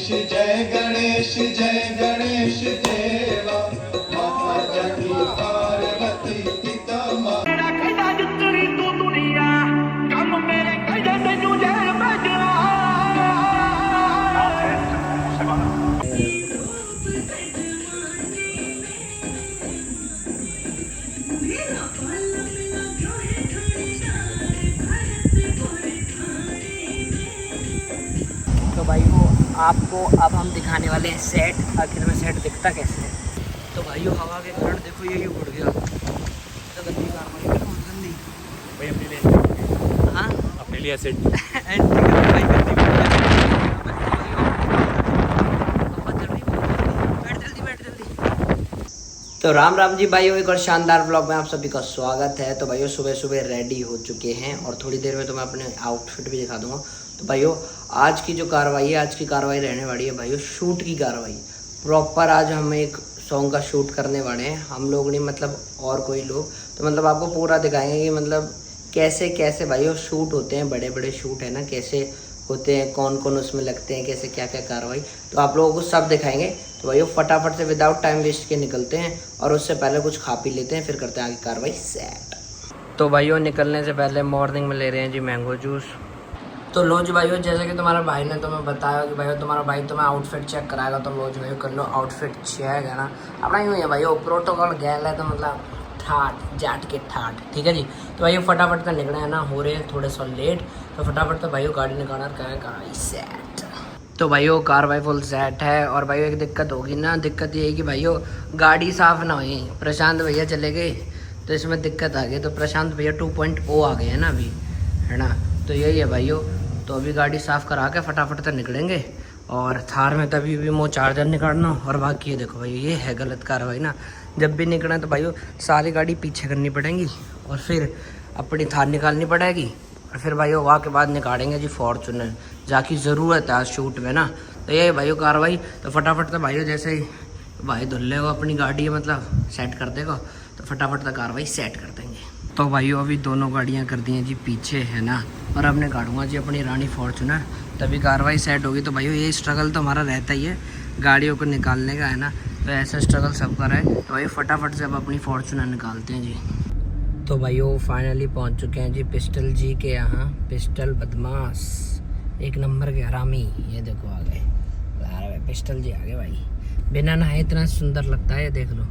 जय गणेश देवा माता जगी पार्वती पिता माँ। तो भाई वो आपको अब हम दिखाने वाले हैं सेट। आखिर में सेट दिखता कैसे है। तो भाइयों हवा के कारण देखो ये उड़ गया। तो गंदी कार्रवाई है, बहुत गंदी भाई अपने लिए। हाँ अपने लिए सेट तो राम राम जी भाइयों, एक और शानदार ब्लॉग में आप सभी का स्वागत है। तो भाइयों सुबह सुबह रेडी हो चुके हैं और थोड़ी देर में तो मैं अपने आउटफिट भी दिखा दूंगा। तो भाइयों आज की जो कार्रवाई है, आज की कार्रवाई रहने वाली है भाइयों शूट की कार्रवाई। प्रॉपर आज हम एक सॉन्ग का शूट करने वाले हैं, हम लोग नहीं मतलब और कोई लोग। तो मतलब आपको पूरा दिखाएंगे कि मतलब कैसे कैसे भाइयों शूट होते हैं, बड़े बड़े शूट है ना, कैसे होते हैं, कौन कौन उसमें लगते हैं, कैसे क्या क्या कार्रवाई, तो आप लोगों को सब दिखाएंगे। तो भाइयों फटाफट से विदाउट टाइम वेस्ट के निकलते हैं और उससे पहले कुछ खा पी लेते हैं, फिर करते हैं आगे कार्रवाई सेट। तो भाइयों निकलने से पहले मॉर्निंग में ले रहे हैं जी मैंगो जूस। तो लो जी भाइयों, जैसे कि तुम्हारे भाई ने तुम्हें बताया कि भाइयों तुम्हारा भाई तुम्हें आउटफिट चेक कराएगा, तो लो जी भाइयों कर लो आउटफिट चेक है ना। अपना यूँ है भाइयों प्रोटोकॉल गैल है तो मतलब ठाट जाट के ठाट, ठीक है जी। तो भाइयों फटाफट से निकले है ना, हो रहे हैं थोड़े सा लेट, तो फटाफट से भाइयों गाड़ी निकालना कार्रवाई सेट। तो भाइयों कार्रवाई फुल सेट है। और भाइयों एक दिक्कत होगी ना, दिक्कत ये है कि भाइयों गाड़ी साफ ना हुई, प्रशांत भैया चले गए तो इसमें दिक्कत आ गई। तो प्रशांत भैया 2.0 आ गए हैं ना अभी, है ना। तो यही है भाइयों, तो अभी गाड़ी साफ़ करा के फटाफट से निकलेंगे। और थार में तभी भी वो चार्जर निकालना। और बाकी ये देखो भाई, ये है गलत कार्रवाई ना, जब भी निकलें तो भाइयों सारी गाड़ी पीछे करनी पड़ेगी और फिर अपनी थार निकालनी पड़ेगी और फिर भाइयों वहाँ के बाद निकालेंगे जी फॉर्चूनर, जाकि ज़रूरत है आज शूट में ना। तो ये भाइयों कार्रवाई। तो फटाफट से भाइयों जैसे ही भाई धुल्ले को अपनी गाड़ी मतलब सेट कर देगा तो फटाफट से कार्रवाई सेट कर देंगे। तो भाइयों अभी दोनों गाड़ियाँ कर दी हैं जी पीछे, है ना, और अब मैं काटूंगा जी अपनी रानी फॉर्चूनर, तभी कार्रवाई सेट होगी। तो भाइयों ये स्ट्रगल तो हमारा रहता ही है गाड़ियों को निकालने का, है ना, तो ऐसा स्ट्रगल सबका रहे। तो भाई फटाफट से अब अपनी फॉर्चूनर निकालते हैं जी। तो भाइयों फाइनली पहुंच चुके हैं जी पिस्टल जी के यहाँ। पिस्टल बदमाश एक नंबर के हरामी, ये देखो आ गए भाई, पिस्टल जी आ गए भाई। बिना नहाए इतना सुंदर लगता है, देख लो,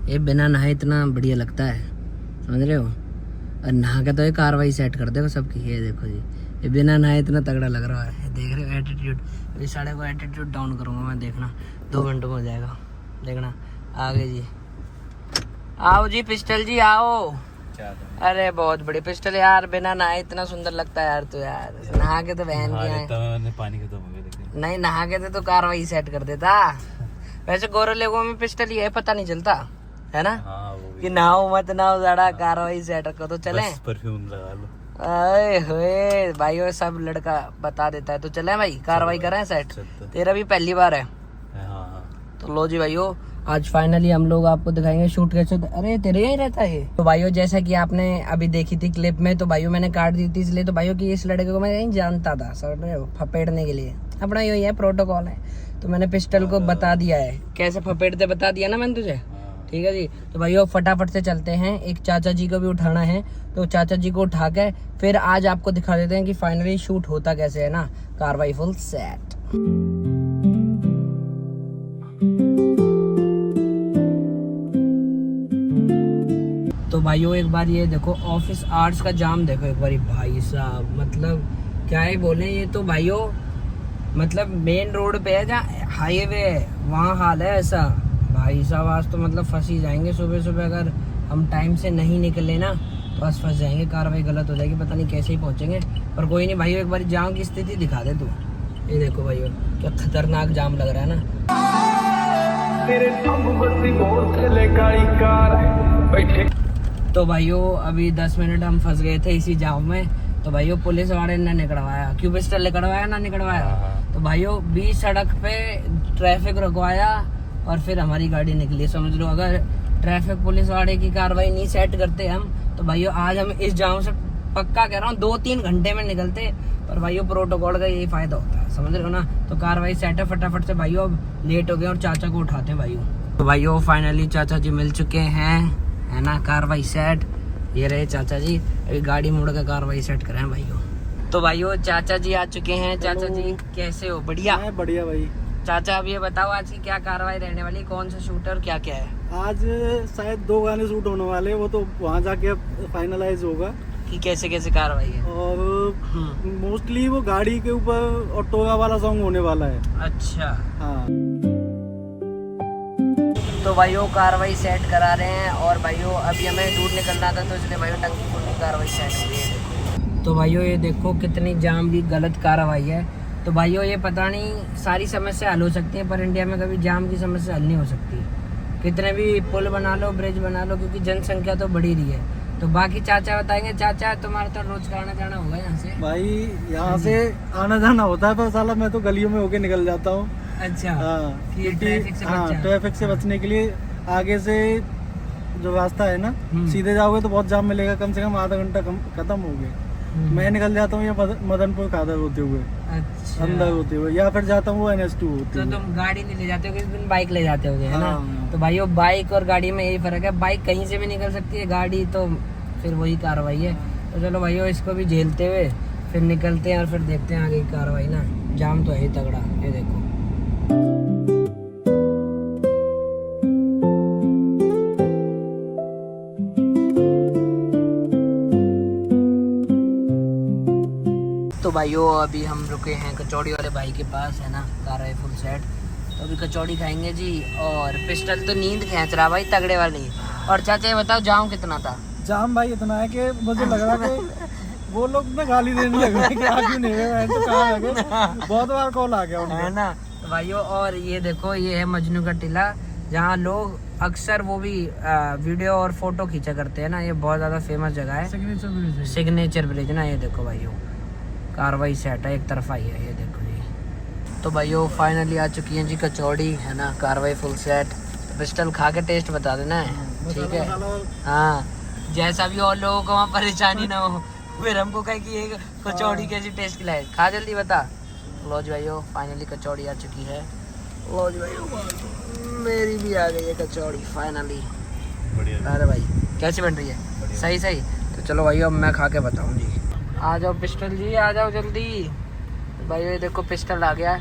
ये बिना नहाए इतना बढ़िया लगता है, समझ रहे हो। और नहा के तो ये कार्रवाई सेट कर देगा सबकी। ये देखो जी, ये बिना नहाए इतना तगड़ा लग रहा है, देख रहे हो एटीट्यूड। अभी साढ़े को एटीट्यूड डाउन करूँगा मैं, देखना 2 घंटों में हो जाएगा, देखना। आगे जी, आओ जी पिस्टल जी आओ। अरे बहुत बड़ी पिस्टल यार, बिना नहाए इतना सुंदर लगता है यार। तो यार नहा के तो बहन की पानी खत्म हो गया, नहीं नहा के तो कार्रवाई सेट कर देता। वैसे गोरे लोगों में पिस्टल ही है, पता नहीं चलता, है ना। हाँ, कि नहाओ मत नहाओ, ज़्यादा कार्रवाई सेट कर। तो चले, परफ्यूम लगा लो। अरे होए भाई सब लड़का बता देता है। तो चले भाई कार्रवाई करें सेट, तेरा भी पहली बार है। तो लो जी भाइयों आज फाइनली हम लोग आपको दिखाएंगे शूट कैसे। अरे तेरे यहीं रहता है। तो भाइयों जैसा कि आपने अभी देखी थी क्लिप में, तो भाइयों मैंने काट दी थी इसलिए। तो भाइयों कि इस लड़के को मैं नहीं जानता था सर, फपेड़ने के लिए अपना यही है प्रोटोकॉल है। तो मैंने पिस्टल को बता दिया है कैसे फपेड़ते, बता दिया ना मैंने तुझे, ठीक है जी। तो भाइयों फटाफट से चलते हैं, एक चाचा जी को भी उठाना है, तो चाचा जी को उठा के फिर आज आपको दिखा देते हैं कि फाइनली शूट होता कैसे है ना। कार्रवाई फुल सेट। तो भाइयों एक बार ये देखो ऑफिस आवर्स का जाम देखो एक बार भाई साहब, मतलब क्या ही बोले। ये तो भाइयों मतलब मेन रोड पे है जहाँ हाईवे है, वहाँ हाल है ऐसा भाई साहब। आज तो मतलब फंस ही जाएंगे सुबह सुबह, अगर हम टाइम से नहीं निकले ना तो बस फंस जाएंगे, कार्रवाई गलत हो जाएगी, पता नहीं कैसे ही पहुंचेंगे। पर कोई नहीं भाइयों, एक बार जाम की स्थिति दिखा दे तू। ये देखो भाइयों क्या खतरनाक जाम लग रहा है ना। तो भाइयों अभी 10 मिनट हम फंस गए थे इसी जाम में। तो भाइयों पुलिस वाले ने निकलवाया, क्यों पिस्टल निकलवाया ना निकलवाया। तो भाइयों 20 सड़क पे ट्रैफिक रुकवाया और फिर हमारी गाड़ी निकली, समझ लो। अगर ट्रैफिक पुलिस वाले की कार्रवाई नहीं सेट करते हम, तो भाइयों आज हम इस जाम से पक्का कह रहा हूँ 2-3 घंटे में निकलते। पर भाइयों प्रोटोकॉल का यही फायदा होता है, समझ रहे हो ना। तो कार्रवाई सेट है, फटाफट से भाइयों अब लेट हो गए और चाचा को उठाते हैं भाइयों। तो भाइयों फाइनली चाचा जी मिल चुके हैं, है ना। कार्रवाई सेट, ये रहे चाचा जी। अभी गाड़ी मोड़ का कार्रवाई सेट करें भाइयों। तो भाइयों चाचा जी आ चुके हैं। चाचा जी कैसे हो? बढ़िया बढ़िया भाई। चाचा अब ये बताओ आज की क्या कार्रवाई रहने वाली, कौन सा शूट और क्या क्या है? आज शायद 2 गाने शूट होने वाले, वो तो वहाँ जाके फाइनलाइज होगा कि कैसे कैसे कार्रवाई है। और मोस्टली वो गाड़ी के ऊपर ऑटोगा वाला सॉन्ग होने वाला है। अच्छा हाँ। तो भाइयों कार्रवाई सेट करा रहे हैं और भाइयों अभी हमें दूर निकलना था तो इसलिए भाइयों टंकी फुल की कार्रवाई सेट हो रही है। तो भाइयों ये देखो कितनी जाम की गलत कार्रवाई है। तो भाइयों ये पता नहीं सारी समस्या हल हो सकती है पर इंडिया में कभी जाम की समस्या हल नहीं हो सकती। कितने भी पुल बना लो, ब्रिज बना लो, क्योंकि जनसंख्या तो बढ़ी रही है। तो बाकी चाचा बताएंगे। चाचा तुम्हारा तो रोज का आना जाना होगा यहाँ से? भाई यहाँ से आना जाना होता है पर साला मैं तो गलियों में होके निकल जाता हूँ। अच्छा हाँ, ट्रैफिक से बच जाए। ट्रैफिक से बचने के लिए आगे से जो रास्ता है ना, सीधे जाओगे तो बहुत जाम मिलेगा, कम से कम आधा घंटा खत्म हो गए। मैं निकल जाता हूँ या मदनपुर खादर होते हुए, अच्छा अंदर होते हुए, या फिर जाता हूँ NS2 होते तो हुए। तुम गाड़ी नहीं ले जाते हो, किसी दिन बाइक ले जाते होगे, है ना। हाँ। तो भाइयों बाइक और गाड़ी में यही फर्क है, बाइक कहीं से भी निकल सकती है, गाड़ी तो फिर वही कार्रवाई है। तो चलो भाइयों इसको भी झेलते हुए फिर निकलते हैं और फिर देखते हैं आगे की कार्रवाई ना। जाम तो है ही तगड़ा, ये देखो। तो भाइयों अभी हम रुके हैं कचौड़ी वाले भाई के पास, है ना। कार्रवाई फुल सेट, तो अभी कचौड़ी खाएंगे जी। और पिस्टल तो नींद खींच रहा भाई तगड़े वाली। और चाचा ये बताओ जाम कितना था? जाम भाई इतना है कि मुझे लग रहा कि वो लोग ना गाली देने लग रहे कि आ क्यों नहीं गए, तो कहाँ लगे। बहुत बार कॉल आ गया उनका, है ना। तो भाइयों और ये देखो ये है मजनू का टीला, जहाँ लोग अक्सर वो भी वीडियो और फोटो खींचा करते हैं ना। ये बहुत ज्यादा फेमस जगह है, सिग्नेचर ब्रिज ना। ये देखो भाइयों कार्रवाई सेट है, एक तरफा ही है, ये देखो जी। तो भाइयों फाइनली आ चुकी है जी कचौड़ी, है ना। कार्रवाई फुल सेट। पिस्टल खा के टेस्ट बता देना है, ठीक है। हाँ जैसा भी और लोगों को वहाँ परेशानी ना हो, फिर हमको कहे कि ये कचौड़ी कैसी टेस्ट खिलाए। खा जल्दी बता। लो जी भाइयों फाइनली कचौड़ी आ चुकी है। लो जी भाइयों मेरी भी आ गई है कचौड़ी फाइनली। अरे भाई कैसी बन रही है? सही सही। तो चलो भाइयों अब मैं खा के बताऊँ जी। आ जाओ पिस्टल जी, आ जाओ जल्दी। भाई ये देखो पिस्टल आ गया।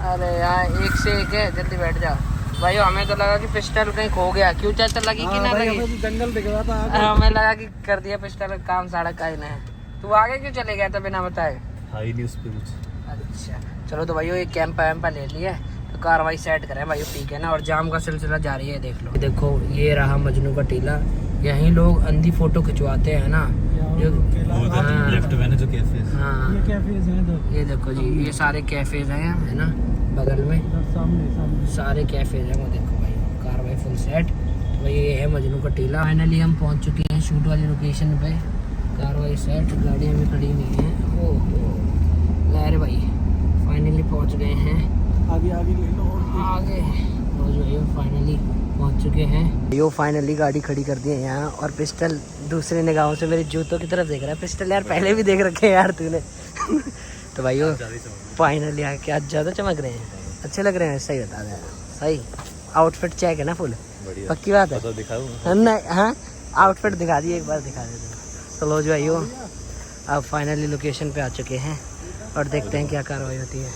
अरे यार एक से एक है, जल्दी बैठ जाओ। भाई हमें तो लगा कि पिस्टल कहीं खो गया। क्यों चाचा लगी कि ना लगी? जंगल दिख रहा था। हमें लगा कि कर दिया पिस्टल का काम, सारा का ही ना है। तू आगे क्यों चले गया था बिना बताए? हाई न्यूज पे कुछ। अच्छा चलो तो भाइयों ये कैंपा वैम्पा ले लिया, तो कार्रवाई सेट करें भाइयों, ठीक है ना। और जाम का सिलसिला जारी है, देख लो। देखो ये रहा मजनू का टीला, यहीं लोग अंधी फोटो खिंचवाते हैं ना। जो हाँ, लेफ्ट में ना जो कैफे। हाँ ये कैफेज हैं, ये देखो जी, ये सारे कैफेज हैं, है ना, बगल में सामने सारे कैफेज हैं। वो देखो भाई कार्रवाई फुल सेट। तो भाई ये है मजनू का टीला। फाइनली हम पहुंच चुके हैं शूट वाली लोकेशन पे। कार्रवाई सेट, गाड़ी अभी खड़ी नहीं है। ओह अरे भाई फाइनली पहुंच गए हैं। आगे ले लो आगे फाइनली पहुंच चुके हैं। यो फाइनली गाड़ी खड़ी कर दी है यहाँ। और पिस्टल दूसरे निगाहों से मेरे जूतों की तरफ देख रहा है। पिस्टल यार पहले भी देख रखे हैं यार तूने। तो भाइयों फाइनली आके आज ज़्यादा चमक रहे हैं, अच्छे लग रहे हैं। सही बता रहे हैं, सही आउटफिट चेक है ना फुल, पक्की बात है। नहीं हाँ आउटफिट दिखा दिए, एक बार दिखा देते। तो लो जो भाइयों अब फाइनली लोकेशन पे आ चुके हैं और देखते हैं क्या कार्रवाई होती है।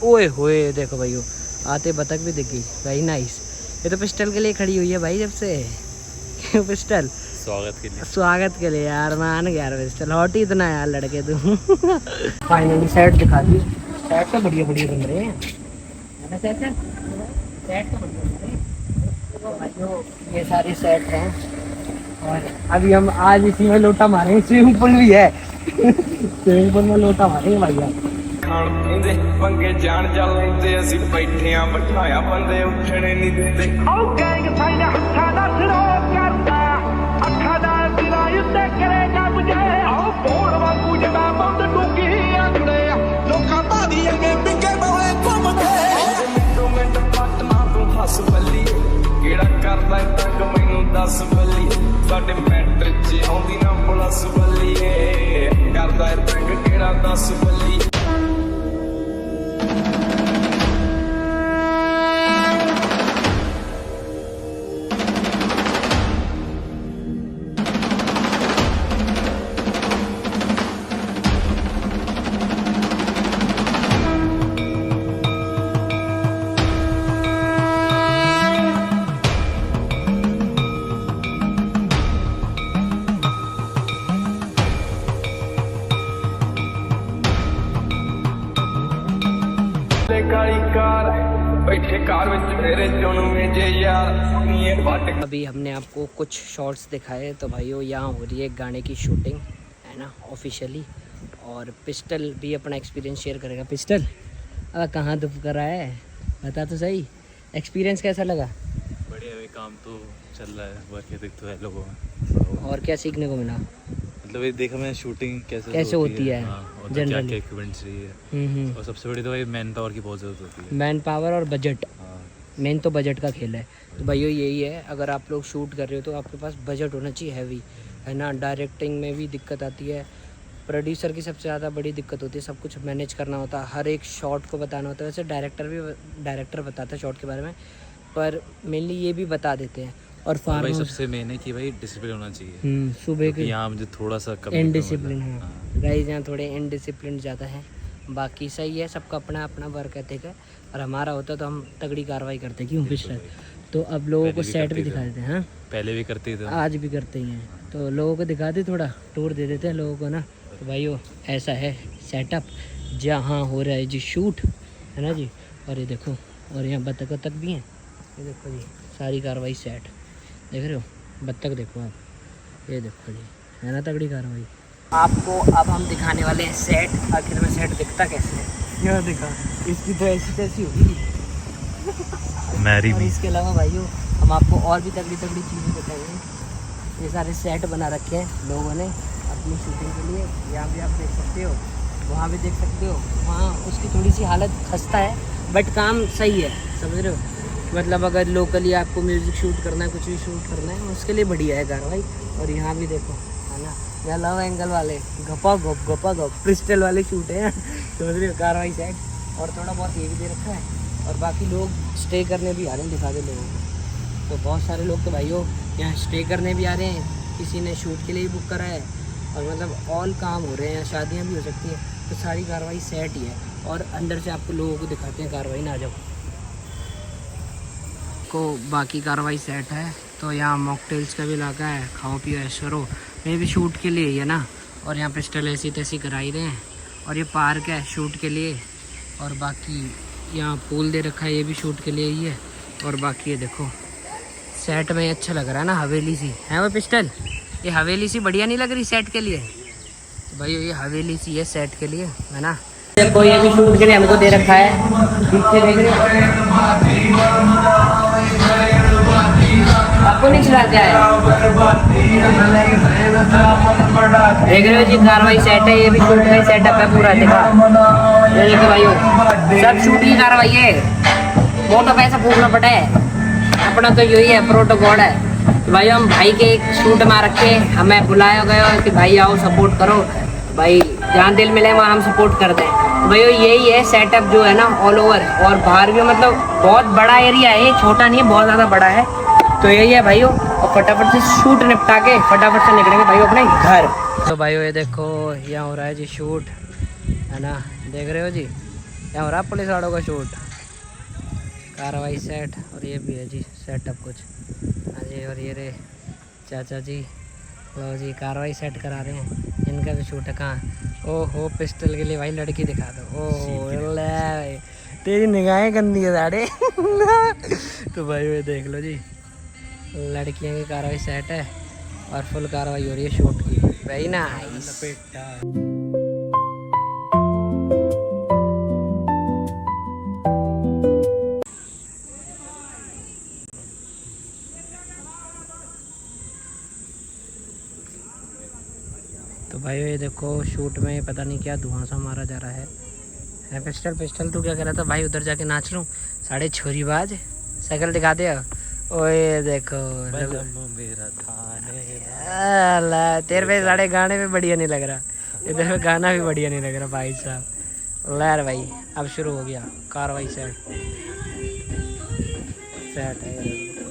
ओए होए देखो भाइयों आते बतख भी दिख गई भाई, नाइस। ये तो पिस्टल के लिए खड़ी हुई है भाई जब से। क्यों पिस्टल? स्वागत के लिए यार, मान गया यार पिस्टल। हॉट ही इतना यार लड़के तुम। फाइनली सेट दिखा दी। सेट तो बढ़िया बढ़िया बन रहे हैं, है ना सेट तो बढ़िया बन रहे हैं। तो भाइयों ये सारी सेट हैं और अभी हम आज इसी में लोटा मारेंगे। स्विमिंग पूल भी है, स्विमिंग पूल में लोटा मारेंगे भैया। ਕਹਿੰਦੇ ਪੰਗੇ ਜਾਣ ਚੱਲਦੇ ਅਸੀਂ ਬੈਠੇ ਆਂ ਬਿਠਾਇਆ ਬੰਦੇ ਉੱਠਣੇ ਨਹੀਂ ਦਿੰਦੇ ਆਓ ਗੈਂਗ ਸਾਈਨ ਹੱਥਾਂ ਦਾ ਸਿਰੋ ਕਰਦਾ ਅੱਖਾਂ ਦਾ ਦਿਲਾਂ ਉੱਤੇ ਕਰੇਗਾ ਬੁਝੇ ਆਓ ਬੋਲ ਵਾਂਗੂ ਜਿਵੇਂ ਬੰਦ ਡੂੰਗੀ ਆਂਗੜੇ ਲੋਕਾਂ ਭਾਦੀ ਅੱਗੇ ਪਿੱਕੇ ਬੋਏ ਘੁੰਮਦੇ ਮਿੰਟੋ ਮਿੰਟ ਪੱਟਣਾ ਤੂੰ ਹੱਸ ਬੱਲੀ ਕਿਹੜਾ ਕਰਦਾ ਤੰਗ ਮੈਨੂੰ ਦੱਸ ਬੱਲੀ ਸਾਡੇ ਮੈਟਰ 'ਚ ਆਉਂਦੀ ਨਾ ਪੁਲਸ ਬੱਲੀਏ ਕਰਦਾ ਤੰਗ ਕਿਹੜਾ 10 ਬੱਲੀ काली कार बैठे कार में तेरे जन्मे जे यार ये बात अभी हमने आपको कुछ शॉट्स दिखाए तो भाइयों यहाँ हो रही है गाने की शूटिंग है ना ऑफिशियली। और पिस्टल भी अपना एक्सपीरियंस शेयर करेगा। पिस्टल अब कहाँ दुख कर रहा है बता तो सही, एक्सपीरियंस कैसा लगा? बढ़िया भाई, काम तो चल रहा है, वर्क एथिक तो है लोगों में। और क्या सीखने को मिला? मतलब ये देखा मैं शूटिंग कैसे होती है हाँ, और जनरली। क्या क्या इक्विपमेंट्स चाहिए। और सबसे बड़ी तो भाई मैन पावर की बहुत ज़रूरत होती है। मैन पावर और बजट, हाँ, मेन तो बजट का खेल है। तो भाइयों यही है, अगर आप लोग शूट कर रहे हो तो आपके पास बजट होना चाहिए हैवी, है ना। डायरेक्टिंग में भी दिक्कत आती है, प्रोड्यूसर की सबसे ज़्यादा बड़ी दिक्कत होती है, सब कुछ मैनेज करना होता है, हर एक शॉट को बताना होता है। वैसे डायरेक्टर बताता है शॉट के बारे में, पर मेनली ये भी बता देते हैं। और और भाई सबसे मेन है कि भाई डिसिप्लिन होना चाहिए। सुबह के यहाँ मुझे थोड़ा सा कम इनडिसिप्लिन है गाइस, यहाँ थोड़े इनडिसिप्लिन ज़्यादा है। बाकी सही है, सबका अपना अपना वर्क एथिक है। और हमारा होता तो हम तगड़ी कार्रवाई करते, क्यों पिस्टल? तो अब लोगों को सेट भी दिखा देते हैं। हाँ, पहले भी करते थे, आज भी करते ही हैं। तो लोगों को दिखा दे, थोड़ा टूर दे देते हैं लोगों को ना। तो भाइयों ऐसा है सेटअप जहाँ हो रहा है जी शूट, है ना जी। और ये देखो, और यहाँ बत्तख तक भी हैं, ये देखो जी सारी कार्रवाई सेट देख रहे हो। बत्तख देखो आप, ये देखो जी, है ना तगड़ी कार्रवाई। आपको अब हम दिखाने वाले हैं सेट। आखिर में सेट दिखता कैसे है, यह दिखा, इसकी तो ऐसी तैसी होगी। मैरी और भी। इसके अलावा भाइयों हम आपको और भी तगड़ी तगड़ी चीज़ें दिखाएंगे। ये सारे सेट बना रखे हैं लोगों ने अपनी शूटिंग के लिए। यहाँ भी आप देख सकते हो, वहाँ भी देख सकते हो। वहाँ उसकी थोड़ी सी हालत खस्ता है, बट काम सही है, समझ रहे हो। मतलब अगर लोकली आपको म्यूज़िक शूट करना है, कुछ भी शूट करना है, उसके लिए बढ़िया है कार्रवाई। और यहाँ भी देखो, है ना, यहाँ लव एंगल वाले गपा गप पिस्टल वाले शूट है, समझ रहे हो, कार्रवाई सेट। और थोड़ा बहुत ये भी दे रखा है। और बाकी लोग स्टे करने भी आ रहे हैं, दिखा दे लोगों को। तो बहुत सारे लोग तो भाइयों यहाँ स्टे करने भी आ रहे हैं, किसी ने शूट के लिए भी बुक करा है। और मतलब ऑल काम हो रहे हैं, शादियाँ भी हो सकती हैं। तो सारी कार्रवाई सेट ही है। और अंदर से आपको लोगों को दिखाते हैं कार्रवाई ना। जाओ को बाकी कार्रवाई सेट है। तो यहाँ मॉकटेल्स का भी इलाका है, खाओ पियो ऐश करो। मैं भी शूट के लिए ही है ना। और यहाँ पिस्टल ऐसी तैसी कराई रहे हैं। और ये पार्क है शूट के लिए। और बाकी यहाँ पूल दे रखा है, ये भी शूट के लिए ही है। और बाकी ये देखो सेट में अच्छा लग रहा है ना, हवेली सी है वो पिस्टल। ये हवेली सी बढ़िया नहीं लग रही सेट के लिए? तो भाई ये हवेली सी है सेट के लिए, है ना। देखो ये भी शूट के लिए हमको दे रखा है, पीछे देख रहे हो। आपको नहीं चलाते आए, देख रहे हो जी कार्रवाई सेट है। ये भी शूट का सेटअप है पूरा, देखा ये देखो भाइयों, सब शूट की कार्रवाई है। मोटो पैसा फूकना पड़ा है, अपना तो यही है, प्रोटोकॉल है। तो भाई हम भाई के एक शूट में रखे, हमें बुलाया गया कि भाई आओ सपोर्ट करो। भाई जहाँ दिल मिले वहाँ हम सपोर्ट करते हैं। तो भाई यही है सेटअप जो है ना ऑल ओवर। और बाहर भी मतलब बहुत बड़ा एरिया है, ये छोटा नहीं है, बहुत ज़्यादा बड़ा है। तो यही है भाइयों। और फटाफट से शूट निपटा के फटाफट से निकलेंगे भाइयों अपने घर। तो भाइयों ये देखो यहाँ हो रहा है जी शूट, है ना, देख रहे हो जी, यहाँ हो रहा है पुलिस वालों का शूट, कार्रवाई सेट। और ये भी है जी सेटअप कुछ, हाँ जी। और ये रे चाचा जी, लो जी कार्रवाई सेट करा रहे हैं, इनका भी शूट है। कहाँ, ओहो पिस्टल के लिए भाई लड़की दिखा दो। ओह ले तेरी निगाहें गंदी है साढ़े। तो भाई ये देख लो जी, लड़कियों की कार्रवाई सेट है और फुल कार्रवाई हो रही है शूट की। भाई नाइस। तो भाई ये देखो शूट में पता नहीं क्या धुआं सा मारा जा रहा है। पिस्टल पिस्टल तू क्या कह रहा था भाई, उधर जाके नाच लूँ? साढ़े छोरी बाज साइकिल दिखा दे। ओए देखो मेरा थाने, तेरे पे साढ़े गाने में बढ़िया नहीं लग रहा। इधर गाना भी बढ़िया नहीं लग रहा भाई साहब। लहर भाई अब शुरू हो गया कार्रवाई सेट है ये देखो।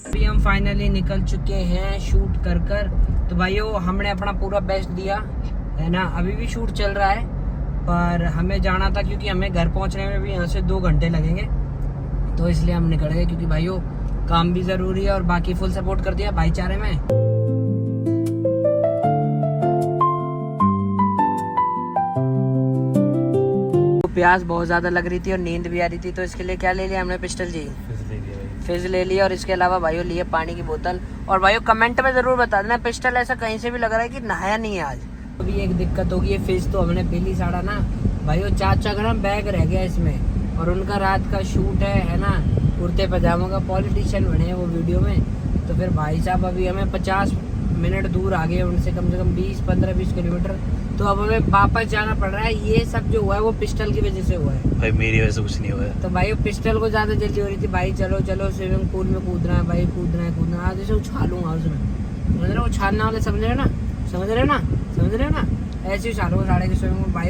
अभी हम फाइनली निकल चुके हैं शूट कर। तो भाइयों हमने अपना पूरा बेस्ट दिया है ना। अभी भी शूट चल रहा है पर हमें जाना था क्योंकि हमें घर पहुंचने में भी यहाँ से 2 घंटे लगेंगे, तो इसलिए हम निकल गए क्योंकि भाइयों काम भी ज़रूरी है और बाकी फुल सपोर्ट कर दिया भाईचारे में। प्यास बहुत ज़्यादा लग रही थी और नींद भी आ रही थी, तो इसके लिए क्या ले लिया हमने पिस्टल जी, फिज ले लिया और इसके अलावा भाइयों लिए पानी की बोतल। और भाइयों कमेंट में ज़रूर बता देना पिस्टल ऐसा कहीं से भी लग रहा है कि नहाया नहीं है आज। अभी एक दिक्कत होगी, फिज तो हमने पी ली साड़ा ना भाइयों। चाचा का ना बैग रह गया इसमें और उनका रात का शूट है ना, कुर्ते पजामों का, पॉलिटिशियन बने हैं वो वीडियो में। तो फिर भाई साहब अभी हमें 50 मिनट दूर आ गए उनसे, कम से कम 15-20 किलोमीटर। तो अब हमें वापस जाना पड़ रहा है। ये सब जो हुआ है वो पिस्टल की वजह से हुआ है भाई, मेरी वजह से कुछ नहीं हुआ है। तो भाई पिस्टल को ज़्यादा जल्दी हो रही थी, भाई चलो चलो स्विमिंग पूल में कूदना है भाई, कूदना है। आज जैसे उछालूंगा उसमें, समझ रहे हो, उछालने वाले समझ रहे हो ना, ऐसे उछालूंगा साढ़े की स्विमिंग पूल। भाई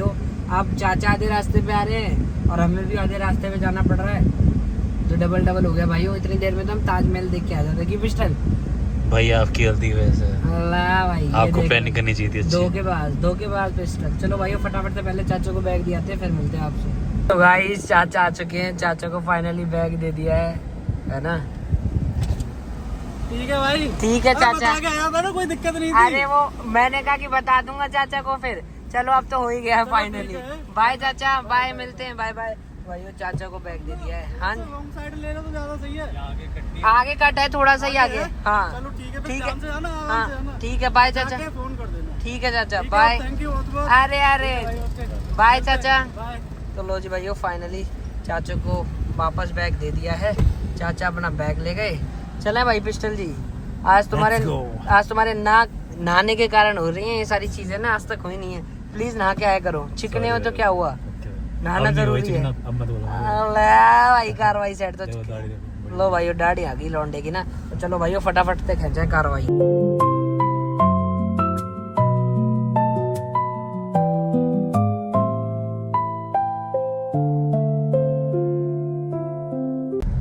अब चाचा आधे रास्ते पे आ रहे हैं और हमें भी आधे रास्ते पे जाना पड़ रहा है, तो डबल हो गया भाई। इतनी देर में तो हम ताजमहल देख के आ जाते। कि पिस्टल भाई आपकी गलती वजह अल्लाह भाई, आपको प्लानिंग करनी चाहिए थी। दो के बाद पिस्टल। चलो भाई फटाफट से पहले चाचा को बैग दिया, फिर मिलते हैं आपसे। तो गाइस चाचा आ चुके हैं, चाचा को फाइनली बैग दे दिया है ना। ठीक है भाई, ठीक है चाचा, बता के आया था ना, कोई दिक्कत नहीं थी। अरे वो मैंने कहा कि बता दूंगा चाचा को फिर। चलो अब तो हो ही गया फाइनली। बाय चाचा, बाय, मिलते हैं, बाय बाय। भाई चाचा को बैग दे दिया है। हाँ रॉन्ग साइड ले लो तो ज्यादा सही है, आगे कट है थोड़ा सा ही आगे। हाँ चलो ठीक है, ठीक है, ध्यान से आना, आराम से हाँ आना। ठीक है, बाय चाचा। फोन कर देना। ठीक है चाचा, ठीक है, बाय। थैंक यू बहुत बहुत। अरे बाय चाचा। बाय। तो लो जी भाइयों फाइनली चाचा को वापस बैग दे दिया है। चाचा अपना बैग ले गए। चले भाई पिस्टल जी, आज तुम्हारे नहाने के कारण हो रही हैं ये सारी चीजें ना, आज तक हुई नहीं है। प्लीज नहा के आया करो, चिकने हो तो क्या हुआ, नहाना जरूरी है। अल्लाह भाई कार्रवाई सेट तो लो भाइयों, दाढ़ी आ गई लौंडे की ना। तो चलो भाइयों फटाफट से खींचे कार्रवाई।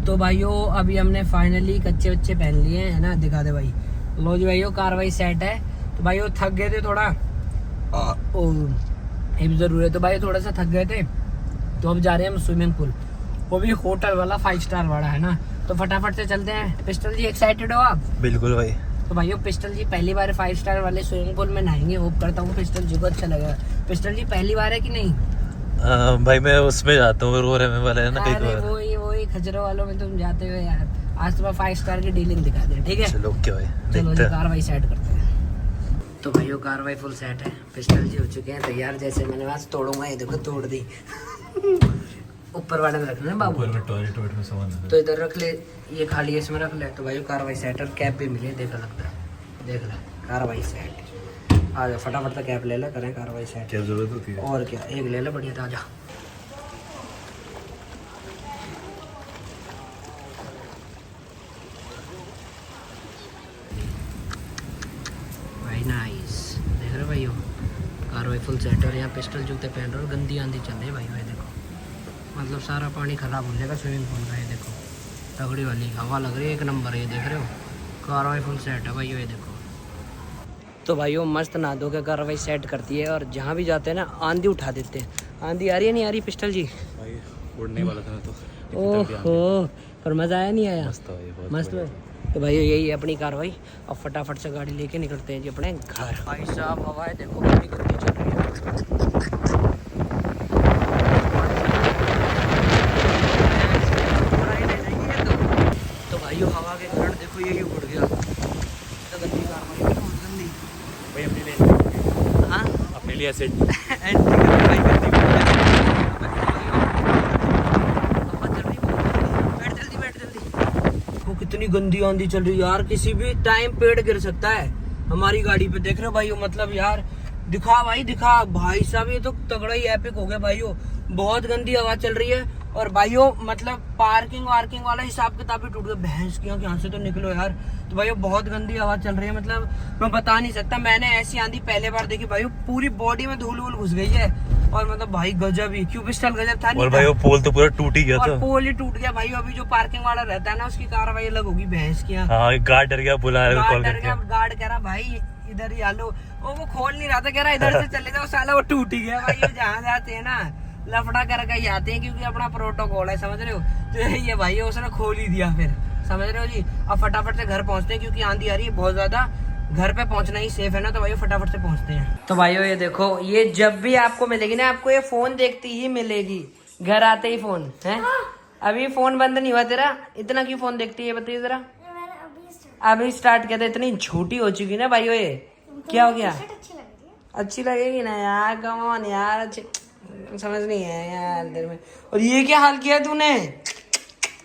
तो भाइयों अभी हमने फाइनली कच्चे बच्चे पहन लिए हैं ना, दिखा दे भाई। लो जी भाइयों कार्रवाई सेट है। तो भाइयों थक गए थे थोड़ा, ये भी जरूर है। तो भाई थोड़ा सा थक गए थे, तो अब जा रहे हैं हम स्विमिंग पूल, वो भी होटल वाला 5 स्टार वाला है ना। तो फटाफट से चलते हैं। पिस्टल जी एक्साइटेड हो आप? बिल्कुल भाई। तो भाइयों पिस्टल जी पहली बार 5 स्टार वाले स्विमिंग पूल में नहाएंगे। होप करता हूँ पिस्टल जी को अच्छा लगेगा। पिस्टल जी पहली बार है कि नहीं? भाई मैं उसमें जाता हूँ, रोरे में वाला है ना। अरे वही खजरों वालों में तुम जाते हुए यार। आज तुम्हें 5 स्टार की डीलिंग दिखा दे, ठीक है? चलो क्या भाई, चलो जी कार्रवाई सेट करते हैं। तो भाइयों कार्रवाई फुल सेट है, पिस्टल जी हो चुके हैं तैयार। जैसे मैंने आज तोड़ूंगा, ये देखो तोड़ दी। ऊपर वाले में रखना है बाबू, टॉयलेट में सामान तो इधर रख ले, ये खाली है इसमें रख ले। तो भाइयों कार्रवाई सेट, और कैप भी मिली, देखा लगता है, देख ले कार्रवाई सेट। आ जा फटाफट से कैप ले ले, करें कार्रवाई सेट। क्या जरूरत होती है? और क्या, एक ले ले बढ़िया ताजा। भाई नाइस, देख रहे हो भाइयों कार्रवाई फुल सेट। और यहाँ पिस्टल जूते पहन रहे हो, गंदी आंधी चल रही है भाई। भाई देखो मतलब सारा पानी खराब हो जाएगा स्विमिंग पूल का। ये देखो तगड़ी वाली हवा लग रही है, एक नंबर है। ये देख रहे हो कार्रवाई फुल सेट है भाई, ये देखो। तो भाइयों मस्त नहा धो के कार्रवाई सेट करती है, और जहाँ भी जाते हैं ना आंधी उठा देते हैं। आंधी आ रही है नहीं आ रही पिस्टल जी? भाई उड़ने वाला था मैं तो। ओहो, पर मज़ा आया नहीं आया? मस्त है, बहुत मस्त है। तो भाई यही है अपनी कार्रवाई। अब फटाफट से गाड़ी लेके निकलते हैं जी अपने घर। भाई साहब हवाएं देखो कितनी गर्मी चल रही है। तो भाइयों हवा के कारण देखो यही उड़ गया। तो गंदी कार्रवाई है, बहुत गंदी। भाई अपने लिए, हाँ अपने लिए एसिड। एंटी कार्रवाई करती है। हवा चल रही है, बैठ जल्दी बैठ जल्दी। वो कितनी गंदी आंधी चल रही है यार, किसी भी टाइम पेड़ गिर सकता है। हमारी गाड़ी पे देख रहे हो भाई, मतलब यार दिखा भाई दिखा। भाई साहब ये तो तगड़ा ही एपिक हो गया भाइयों। बहुत गंदी हवा चल रही है, और भाइयों मतलब पार्किंग वार्किंग वाला हिसाब किताब भी टूट गया। भैंस की यहाँ से तो निकलो यार। तो भाइयों बहुत गंदी हवा चल रही है, मतलब मैं बता नहीं सकता। मैंने ऐसी आंधी पहले बार देखी भाइयों, पूरी बॉडी में धूल वूल घुस गई है। और मतलब भाई गजब ही, क्यों पिस्टल गजब था नहीं? और भाई वो पोल तो पूरा टूट ही गया था। पोल ही टूट गया भाई। अभी जो पार्किंग वाला रहता है ना, उसकी कार्रवाई अलग होगी। भैंस की हाँ, गार्ड डर गया, बुला कॉल करके। गार्ड कह रहा भाई इधर ही आलो। वो खोल नहीं रहा था, कह रहा इधर से चले जाओ, साला वो टूट ही गया भाई। जहाँ जाते हैं ना लफड़ा करके ही आते हैं, क्योंकि अपना प्रोटोकॉल है, समझ रहे हो? तो ये भाई उसने खोल ही दिया फिर, समझ रहे हो जी। अब फटाफट से घर पहुंचते हैं, क्योंकि आंधी आ रही है बहुत ज्यादा। घर पे पहुंचना ही सेफ है ना, तो भाई फटाफट से पहुंचते हैं। तो भाइयों ये देखो, ये जब भी आपको मिलेगी ना, आपको ये फोन देखती ही मिलेगी। घर आते ही फोन है। अभी फोन बंद नहीं हुआ तेरा, इतना क्यों फोन देखती है बताइए जरा? अभी स्टार्ट किया था, इतनी झूठी हो चुकी ना भाइयों ये। क्या हो गया? अच्छी लगेगी ना यार, कमॉन यार, अच्छी समझ नहीं है यार अंदर में। और ये क्या हाल किया तूने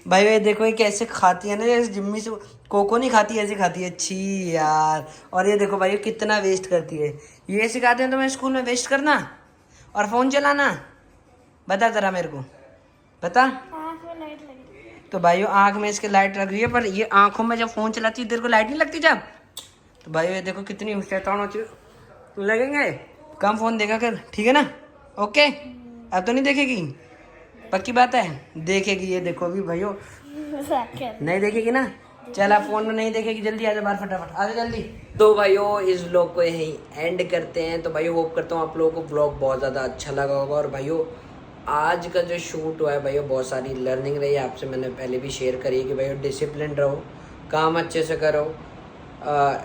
भाई? ये देखो ये कैसे खाती है ना, जैसे जिम्मी से कोको नहीं खाती, ऐसे खाती है। अच्छी यार। और ये देखो भाई कितना वेस्ट करती है। ये सिखाते हैं तुम्हें स्कूल में वेस्ट करना और फोन चलाना? बता जरा मेरे को, बता। तो भाइयों आंख में इसके लाइट लग रही है, पर ये आंखों में जब फोन चलाती है तेरे को लाइट नहीं लगती जब? तो भाइयों ये देखो कितनी शैतान होती है। लगेंगे कम फोन देखा कर, ठीक है ना? ओके, अब तो नहीं देखेगी? पक्की बात है? देखेगी। ये देखो भी भाइयों, नहीं देखेगी ना? चला फोन में नहीं देखेगी, जल्दी आजा बाहर, फटाफट आजा जल्दी। तो भाइयों इस व्लॉग को यहीं एंड करते हैं। तो भाइयों होप करता हूँ आप लोगों को व्लॉग बहुत ज़्यादा अच्छा लगा होगा। और भाइयों आज का जो शूट हुआ है भाइयों, बहुत सारी लर्निंग रही है। आपसे मैंने पहले भी शेयर करी है कि भाइयों डिसिप्लिन रहो, काम अच्छे से करो,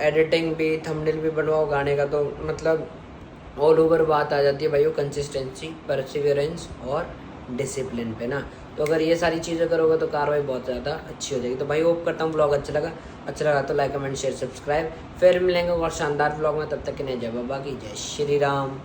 एडिटिंग भी, थंबनेल भी बनवाओ गाने का। तो मतलब ऑल ओवर बात आ जाती है भाइयों कंसिस्टेंसी, परसिवियरेंस और डिसिप्लिन पे ना। तो अगर ये सारी चीज़ें करोगे तो कार्रवाई बहुत ज़्यादा अच्छी हो जाएगी। तो भाई होप करता हूँ ब्लॉग अच्छा लगा तो लाइक कमेंट शेयर सब्सक्राइब। फिर मिलेंगे और शानदार ब्लॉग में, तब तक के लिए जय बाबा की, जय श्री राम।